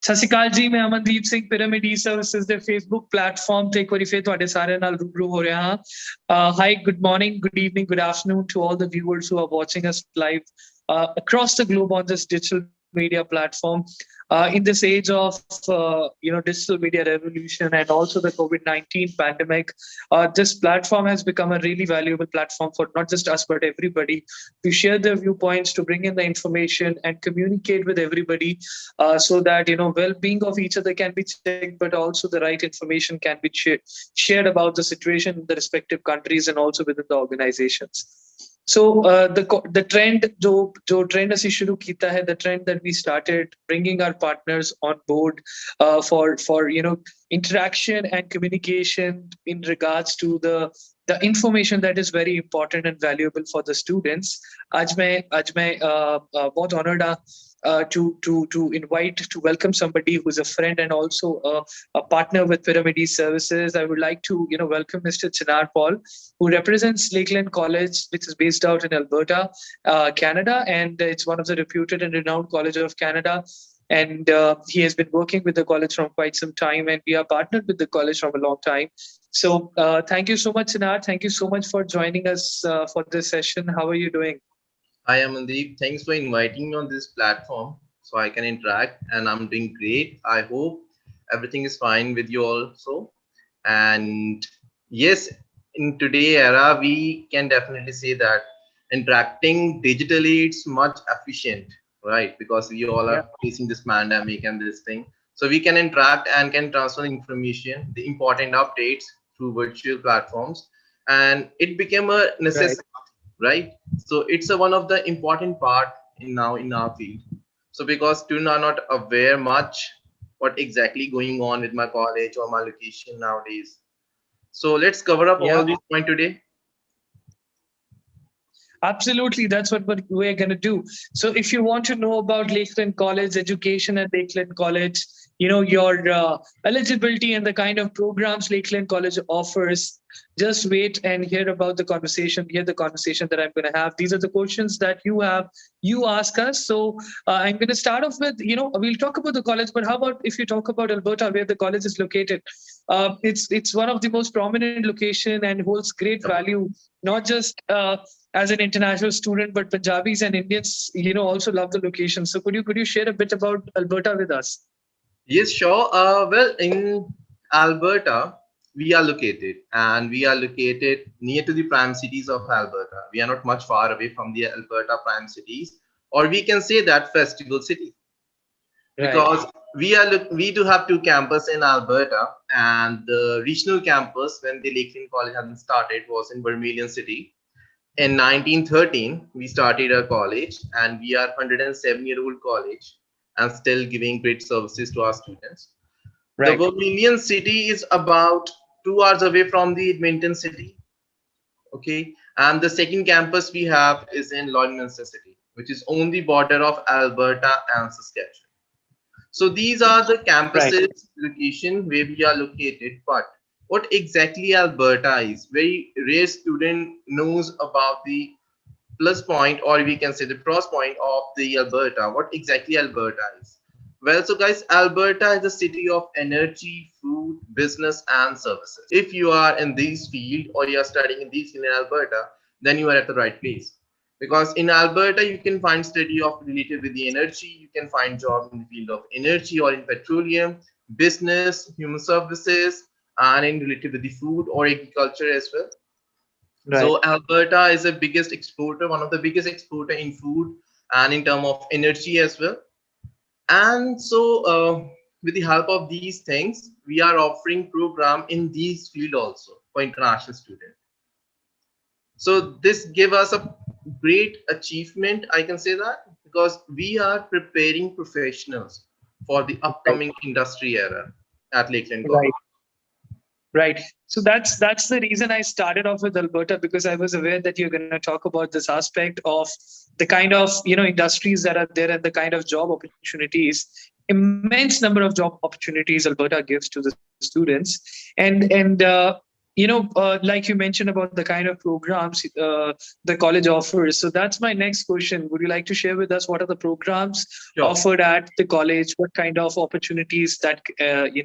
ਸਤਿ ਸ਼੍ਰੀ ਅਕਾਲ ਜੀ, ਮੈਂ ਅਮਨਦੀਪ ਸਿੰਘ ਪਿਰਾਮਿਡ ਸਰਵਿਸਿਜ਼ ਦੇ ਫੇਸਬੁੱਕ ਪਲੇਟਫਾਰਮ ਤੇ ਇੱਕ ਵਾਰੀ ਫੇਰ ਤੁਹਾਡੇ ਸਾਰਿਆਂ ਨਾਲ ਰੂਬਰੂ ਹੋ ਰਿਹਾ ਹਾਂ। Hi, good morning, good evening, good afternoon to all the viewers who are watching us live across the globe on this digital media platform. In this age of digital media revolution and also the COVID-19 pandemic, this platform has become a really valuable platform for not just us but everybody to share their viewpoints, to bring in the information and communicate with everybody, so that well-being of each other can be checked, but also the right information can be shared about the situation in the respective countries and also within the organizations. So the trend jo trend ਅਸੀਂ ਸ਼ੁਰੂ ਕੀਤਾ ਹੈ, the trend that we started bringing our partners on board for interaction and communication in regards to the information that is very important and valuable for the students. आज मैं बहुत honored to invite, to welcome somebody who's a friend and also a partner with Pyramid Services. I would like to welcome Mr. Chinar Paul, who represents Lakeland College, which is based out in Alberta, Canada, and it's one of the reputed and renowned college of Canada. And he has been working with the college from quite some time, and we are partnered with the college from a long time. So thank you so much, Chinar. Thank you so much for joining us for this session. How are you doing? Hi, Amandeep. Thanks for inviting me on this platform so I can interact, and I'm doing great. I hope everything is fine with you also. And yes, in today's era, we can definitely say that interacting digitally, it's much efficient, right? Because we all are facing this pandemic and this thing. So we can interact and can transfer information, the important updates through virtual platforms. And it became a necessity. Right, so it's one of the important part in our field. So because students are not aware much what exactly going on with my college or my location nowadays, so let's cover up all these points today. Absolutely, that's what we're going to do. So if you want to know about Lakeland College education at Lakeland College, your eligibility and the kind of programs Lakeland College offers, just wait and hear the conversation that I'm going to have. These are the questions that you ask us. So I'm going to start off with, we'll talk about the college, but how about if you talk about Alberta, where the college is located? It's one of the most prominent location and holds great value, not just as an international student, but Punjabis and Indians, also love the location. So could you share a bit about Alberta with us? Yes, sure. Well, in Alberta, we are located near to the prime cities of Alberta. We are not much far away from the Alberta prime cities, or we can say that festival city. Right. Because we do have two campuses in Alberta, and the regional campus, when the Lakeland College had started, was in Vermilion City. In 1913, we started our college, and we are 107-year-old college and still giving great services to our students. Right. The Vermilion City is about 2 hours away from the Edmonton City. Okay, and the second campus we have is in Lloydminster City, which is on the border of Alberta and Saskatchewan. So these are the campuses location where we are located. But what exactly Alberta is, very rare student knows about the plus point, or we can say the cross point of the Alberta. What exactly Alberta is? Well, so guys, Alberta is a city of energy, food, business, and services. If you are in this field or you are studying in this field in Alberta, then you are at the right place. Because in Alberta, you can find study of related with the energy. You can find job in the field of energy or in petroleum, business, human services, and in related with the food or agriculture as well. Right. So Alberta is the biggest exporter, one of the biggest exporter in food and in terms of energy as well. And so with the help of these things, we are offering program in these field also for international students. So this give us a great achievement, I can say that, because we are preparing professionals for the upcoming industry era at Lakeland College. Right. So that's the reason I started off with Alberta, because I was aware that you're going to talk about this aspect of the kind of industries that are there and the kind of job opportunities, immense number of job opportunities Alberta gives to the students. And Like you mentioned about the kind of programs the college offers. So that's my next question. Would you like to share with us what are the programs Sure. offered at the college? What kind of opportunities that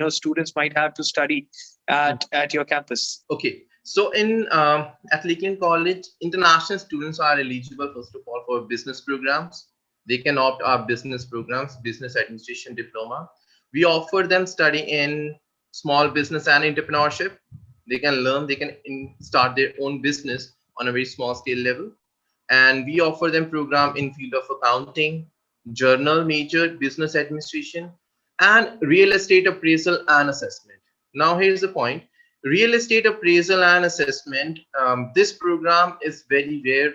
students might have to study at your campus? Okay. So in at Lakeland College, international students are eligible first of all for business programs. They can opt our business programs, business administration diploma. We offer them study in small business and entrepreneurship. They can learn, they can start their own business on a very small scale level. And we offer them program in field of accounting, journal major, business administration, and real estate appraisal and assessment. Now here's the point. Real estate appraisal and assessment, this program is very rare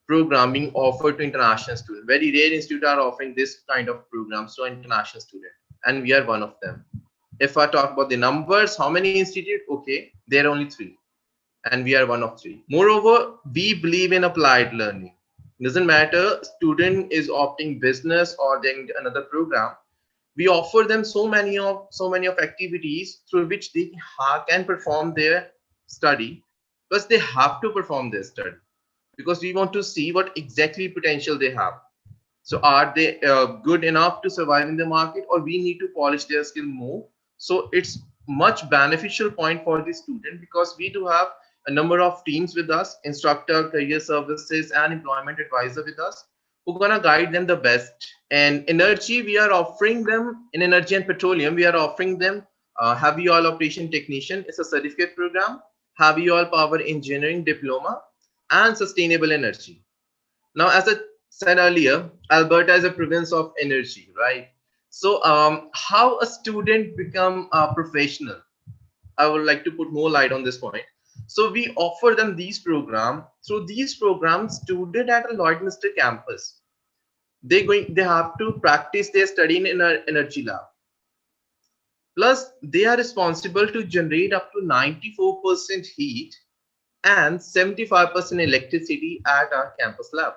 program being offered to international students. Very rare institutes are offering this kind of programs to international students, and we are one of them. If I talk about the numbers, how many institutes? Okay, there are only 3, and we are one of 3. Moreover, we believe in applied learning. Doesn't matter student is opting business or then another program. We offer them so many of activities through which they can perform their study. Plus, they have to perform their study because we want to see what exactly potential they have. So are they good enough to survive in the market, or we need to polish their skill more? So it's much beneficial point for the student because we do have a number of teams with us, instructor, career services, and employment advisor with us, who are gonna guide them the best. And energy, we are offering them in energy and petroleum. We are offering them heavy oil operation technician. It's a certificate program, heavy oil power engineering diploma, and sustainable energy. Now, as I said earlier, Alberta is a province of energy, right? So, how a student become a professional? I would like to put more light on this point. So, we offer them these programs. Through these programs, student at a Lloydminster campus, they have to practice their study in an energy lab. Plus, they are responsible to generate up to 94% heat and 75% electricity at our campus lab.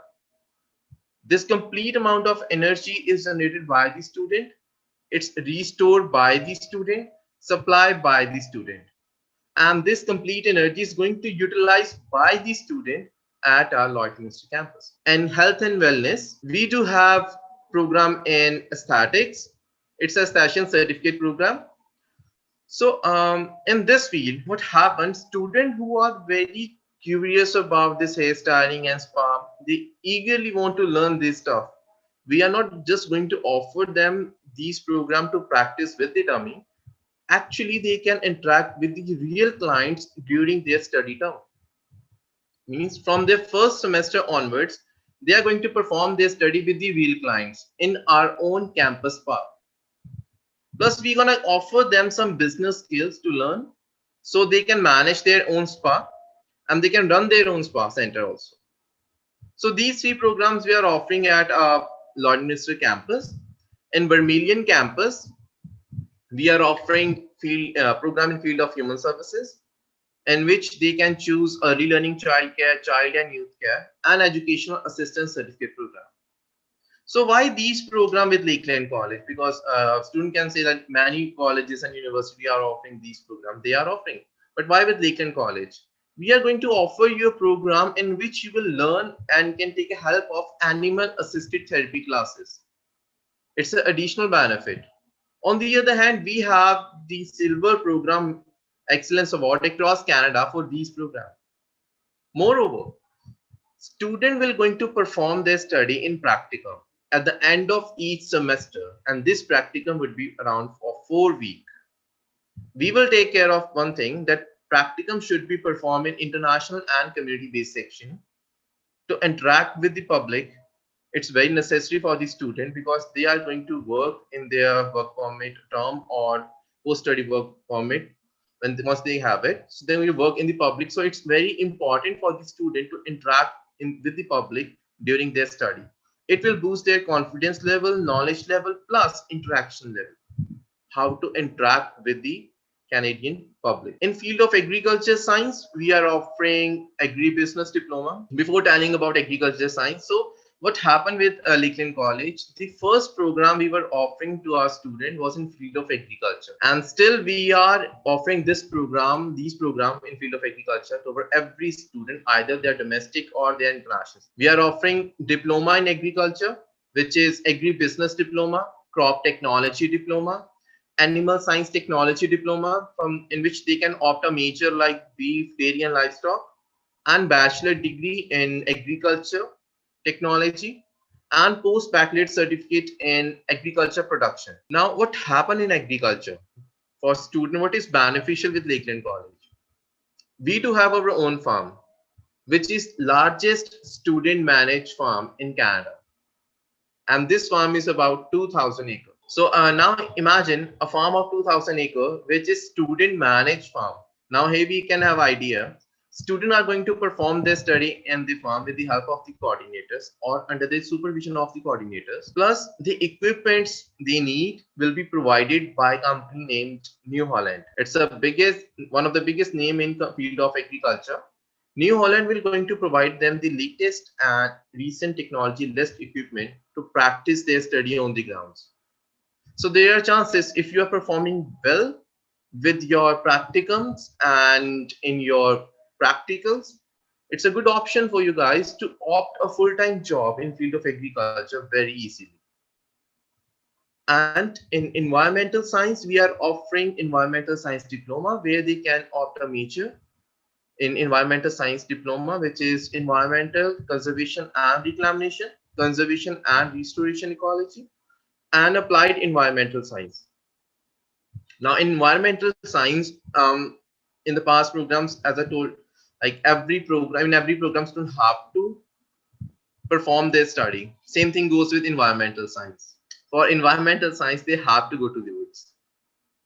This complete amount of energy is generated by the student. It's restored by the student, supplied by the student. And this complete energy is going to utilize by the student at our Lloydminster campus. And health and wellness, we do have program in aesthetics. It's a station certificate program. So in this field, what happens, students who are very curious about this hairstyling and spa, they eagerly want to learn this stuff. We are not just going to offer them these programs to practice with the dummy. Actually, they can interact with the real clients during their study term. Means from their first semester onwards, they are going to perform their study with the real clients in our own campus spa. Plus, we're gonna offer them some business skills to learn so they can manage their own spa and they can run their own spa center also. So these 3 programs we are offering at our Lloydminster campus. In Vermilion campus, we are offering program in field of human services, in which they can choose early learning child care, child and youth care, and educational assistance certificate program. So why these program with Lakeland College? Because student can say that many colleges and university are offering these programs. They are offering, but why with Lakeland College? We are going to offer you a program in which you will learn and can take a help of animal assisted therapy classes. It's an additional benefit. On the other hand, we have the silver program excellence award across Canada for these programs. Moreover, student will going to perform their study in practicum at the end of each semester, and this practicum would be around for 4 weeks. We will take care of one thing, that practicum should be performed in international and community-based section to interact with the public. It's very necessary for the student because they are going to work in their work permit term or post-study work permit once they have it. So they will work in the public. So it's very important for the student to interact with the public during their study. It will boost their confidence level, knowledge level, plus interaction level. How to interact with the Canadian public. In field of agriculture science, we are offering agribusiness diploma. Before telling about agriculture science, so what happened with Lakeland College, the first program we were offering to our student was in field of agriculture. And still we are offering these programs in field of agriculture to over every student, either they're domestic or they're international. We are offering diploma in agriculture, which is agribusiness diploma, crop technology diploma, animal science technology diploma, from in which they can opt a major like beef, dairy and livestock, and bachelor degree in agriculture technology, and post baccalaureate certificate in agriculture production. Now, what happened in agriculture for student? What is beneficial with Lakeland College? We do have our own farm, which is largest student managed farm in Canada, and this farm is about 2,000 acres. So now imagine a farm of 2,000 acre, which is student managed farm. Now here we can have idea. Students are going to perform their study in the farm with the help of the coordinators or under the supervision of the coordinators. Plus the equipments they need will be provided by a company named New Holland. It's one of the biggest name in the field of agriculture. New Holland will going to provide them the latest and recent technology list equipment to practice their study on the grounds. So there are chances if you are performing well with your practicums and in your practicals, it's a good option for you guys to opt a full-time job in field of agriculture very easily. And in environmental science, we are offering environmental science diploma where they can opt a major in environmental science diploma, which is environmental conservation and reclamation, conservation and restoration ecology, and applied environmental science. Now, in environmental science, in the past programs, as I told, like every program, students have to perform their study. Same thing goes with environmental science. For environmental science, they have to go to the woods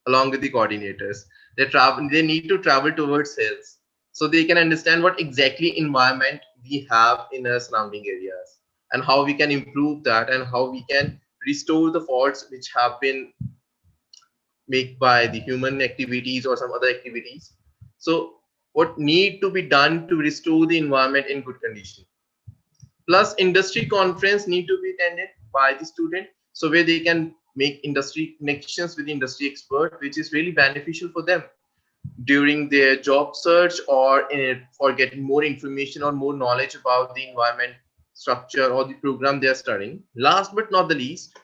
along with the coordinators. They need to travel towards hills so they can understand what exactly environment we have in our surrounding areas and how we can improve that and how we can restore the faults which have been made by the human activities or some other activities. So what need to be done to restore the environment in good condition. Plus industry conference need to be attended by the student, so where they can make industry connections with the industry expert, which is really beneficial for them during their job search or for getting more information or more knowledge about the environment structure or the program they are studying. Last but not the least,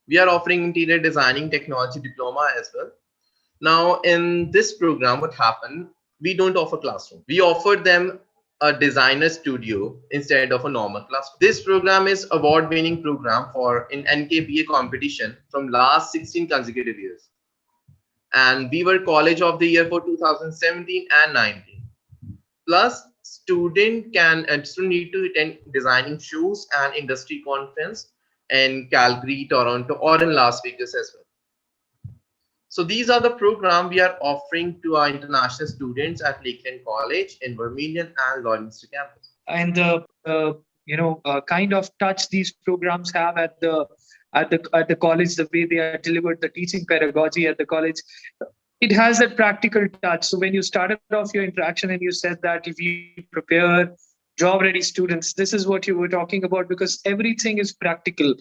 we are offering interior designing technology diploma as well. Now, in this program, what happened? We don't offer classroom. We offer them a designer studio instead of a normal classroom. This program is award-winning program for in NKBA competition from last 16 consecutive years. And we were College of the Year for 2017 and 19. Plus, student need to attend designing shows and industry conference in Calgary, Toronto, or in Las Vegas as well. So these are the programs we are offering to our international students at Lakeland College in Vermilion and Lloydminster campus. And kind of touch these programs have at the college, the way they are delivered, the teaching pedagogy at the college, it has that practical touch. So when you started off your interaction and you said that if you prepare job ready students, this is what you were talking about, because everything is practical.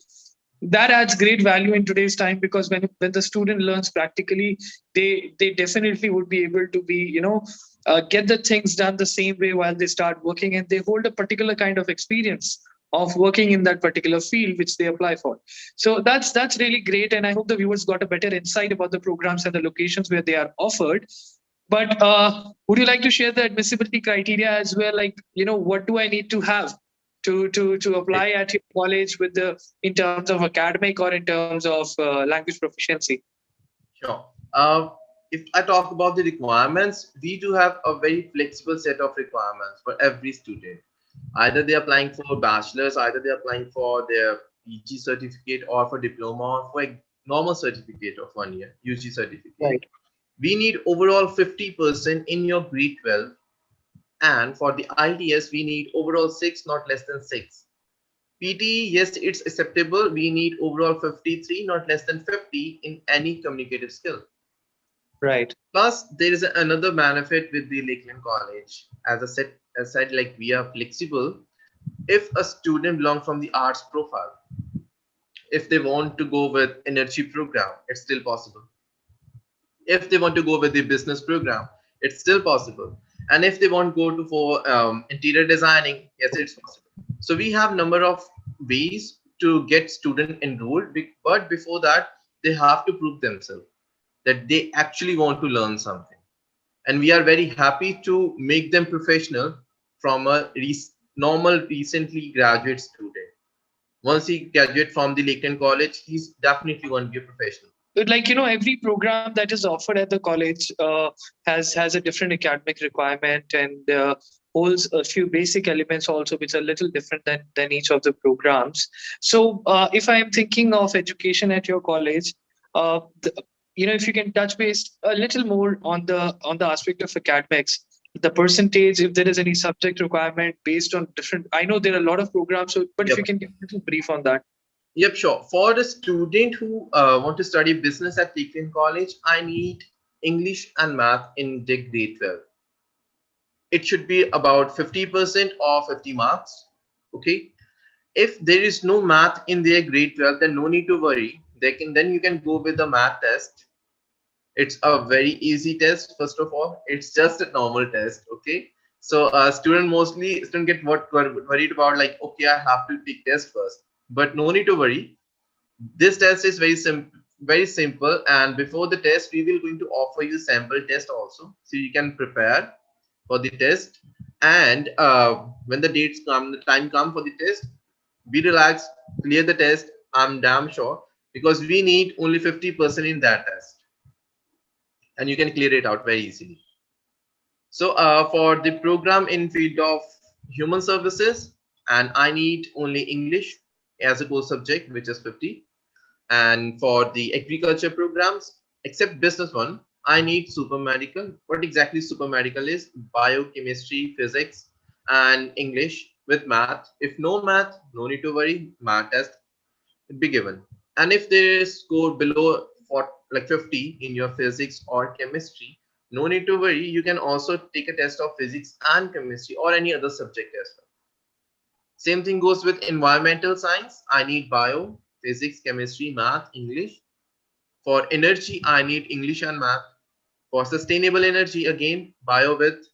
That adds great value in today's time, because when the student learns practically, they definitely would be able to be get the things done the same way while they start working, and they hold a particular kind of experience of working in that particular field which they apply for. So that's really great, and I hope the viewers got a better insight about the programs and the locations where they are offered. But would you like to share the admissibility criteria as well? Like, what do I need to have to apply at your college with in terms of academic or in terms of language proficiency? Sure. If I talk about the requirements, we do have a very flexible set of requirements for every student. Either they're applying for bachelor's, either they're applying for their PG certificate or for diploma or for a normal certificate of 1 year, UG certificate. Right. We need overall 50% in your grade 12. And for the ITS, we need overall 6, not less than 6. PT, yes, it's acceptable. We need overall 53, not less than 50 in any communicative skill. Right. Plus, there is another benefit with the Lakeland College. As I said, like we are flexible. If a student belongs from the arts profile, if they want to go with energy program, it's still possible. If they want to go with the business program, it's still possible. And if they want to go to for interior designing, yes, it's possible. So we have number of ways to get student enrolled, but before that, they have to prove themselves that they actually want to learn something. And we are very happy to make them professional from a normal recently graduate student. Once he graduate from the Lakeland College, he's definitely going to be a professional. Like, every program that is offered at the college has a different academic requirement and holds a few basic elements also, which are a little different than each of the programs. So if I am thinking of education at your college, the, if you can touch base a little more on the aspect of academics, the percentage, if there is any subject requirement based on different, I know there are a lot of programs, so but if Yep. you can give a little brief on that. Yep, sure. For the student who want to study business at Lakeland College, I need English and math in the grade 12. It should be about 50% or 50 marks. Okay. If there is no math in their grade 12, then no need to worry. Then you can go with the math test. It's a very easy test. First of all, it's just a normal test. Okay. So student get worried about, like, okay, I have to take test first, but no need to worry. This test is very simple, and before the test we will going to offer you sample test also, so you can prepare for the test. And when the time come for the test, be relaxed, clear the test. I'm damn sure, because we need only 50% in that test, and you can clear it out very easily. So for the program in field of human services, and I need only English as a core subject, which is 50. And for the agriculture programs, except business one, I need super medical. What exactly super medical is? Biochemistry, physics, and English with math. If no math, no need to worry. Math test will be given. And if there is score below like 50 in your physics or chemistry, no need to worry. You can also take a test of physics and chemistry or any other subject as well. Same thing goes with environmental science. I need bio, physics, chemistry, math, English. For energy, I need English and math. For sustainable energy, again, bio with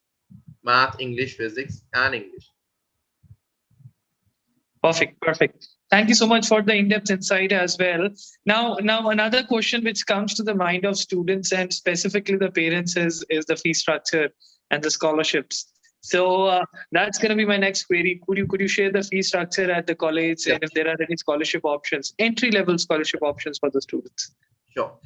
math, English, physics, and English. Perfect. Thank you so much for the in-depth insight as well. Now another question which comes to the mind of students and specifically the parents is the fee structure and the scholarships. So that's going to be my next query. Could you share the fee structure at the college, Yeah. and if there are any scholarship options, entry-level scholarship options for the students? Sure.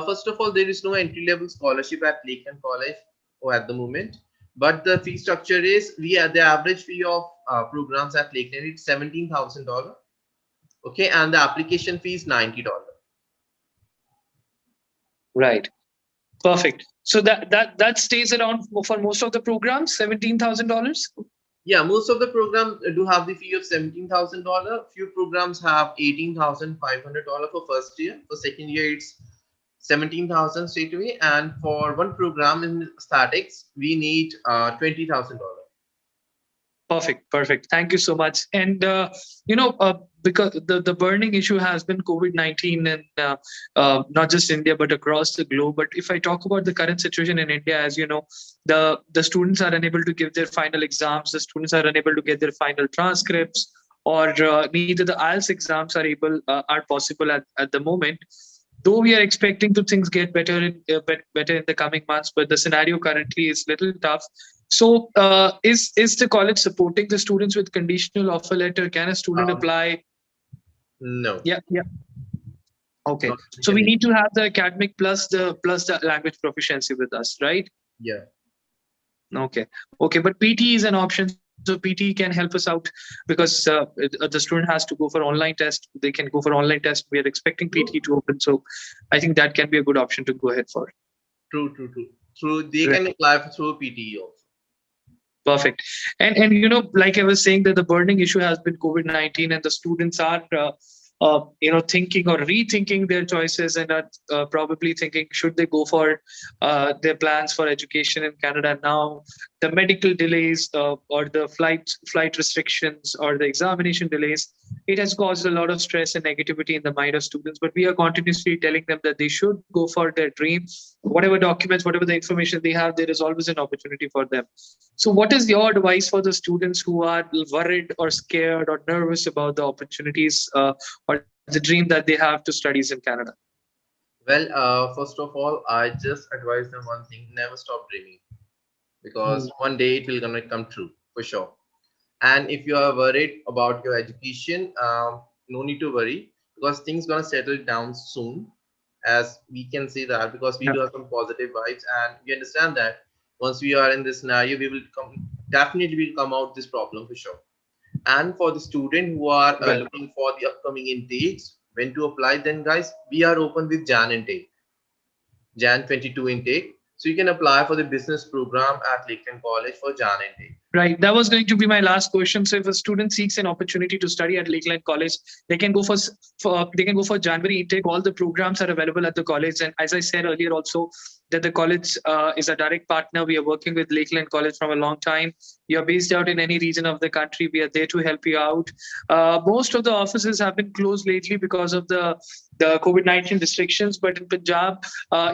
First of all, there is no entry-level scholarship at Lakeland College or at the moment, but the fee structure is the average fee of programs at Lakeland is $17,000. Okay, and the application fee is $90. Right. Perfect. So that stays around for most of the programs, $17,000. Yeah, most of the programs do have the fee of $17,000. Few programs have $18,500 for first year. For second year, it's 17,000 straight away. And for one program in statics, we need $20,000. Perfect. Thank you so much. And because the burning issue has been COVID-19, and not just India but across the globe. But if I talk about the current situation in India, as you know, the students are unable to give their final exams. The students are unable to get their final transcripts, or neither the IELTS exams are possible at the moment. Though we are expecting to things get better in the coming months, but the scenario currently is little tough. So, is the college supporting the students with conditional offer letter? Can a student apply? No. Yeah. Okay. Not So we really. need to have the academic plus the language proficiency with us, right? Yeah. Okay. But PT is an option. So PT can help us out because the student has to go for online test. They can go for online test. We are expecting PT to open. So I think that can be a good option to go ahead for. True. They Right. can apply through PTE also. Perfect. And like I was saying, that the burning issue has been COVID-19, and the students are thinking or rethinking their choices and are probably thinking, should they go for their plans for education in Canada now? The medical delays or the flight restrictions or the examination delays, it has caused a lot of stress and negativity in the mind of students. But we are continuously telling them that they should go for their dream. Whatever documents, whatever the information they have, there is always an opportunity for them. So what is your advice for the students who are worried or scared or nervous about the opportunities or the dream that they have to studies in Canada? Well, first of all, I just advise them one thing: never stop dreaming, because one day it will gonna come true for sure. And if you are worried about your education, no need to worry, because things gonna settle down soon, as we can say that, because we Yeah. do have some positive vibes, and we understand that once we are in this scenario, we will definitely will come out this problem for sure. And for the student who are Right. looking for the upcoming intakes, when to apply, then guys, we are open with Jan intake, Jan 22 intake. So you can apply for the business program at Lakeland College for Jan intake. Right. That was going to be my last question. So if a student seeks an opportunity to study at Lakeland College, they can go for January intake. All the programs are available at the college. And as I said earlier also, that the college is a direct partner. We are working with Lakeland College from a long time. You're based out in any region of the country, we are there to help you out. Most of the offices have been closed lately because of the COVID-19 restrictions, but in Punjab,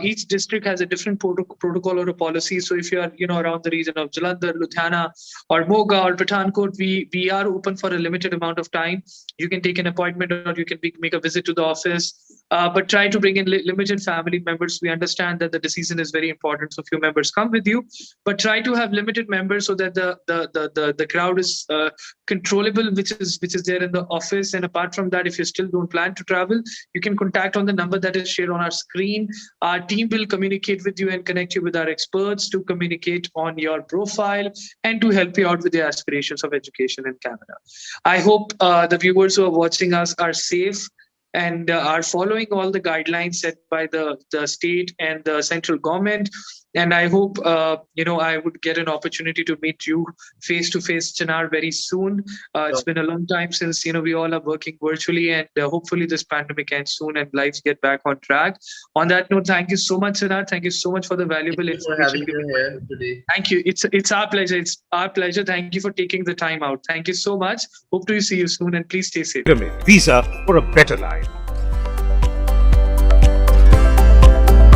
each district has a different protocol or a policy. So if you are, around the region of Jalandhar, Ludhiana, or Moga or Pathankot, we are open for a limited amount of time. You can take an appointment or you can make a visit to the office, but try to bring in limited family members. We understand that the decision is very important, so few members come with you, but try to have limited members so that the crowd is controllable, which is there in the office. And apart from that, if you still don't plan to travel, you can contact on the number that is shared on our screen. Our team will communicate with you and connect you with our experts to communicate on your profile and to help you out with the aspirations of education in Canada. I hope the viewers who are watching us are safe and are following all the guidelines set by the state and the central government. And I hope, I would get an opportunity to meet you face to face, Chinar, very soon. It's been a long time since, we all are working virtually, and hopefully this pandemic ends soon and lives get back on track. On that note, thank you so much, Chinar. Thank you so much for the valuable Thank you for information. having you here today. Thank you. It's our pleasure. It's our pleasure. Thank you for taking the time out. Thank you so much. Hope to see you soon, and please stay safe. Visa for a better life.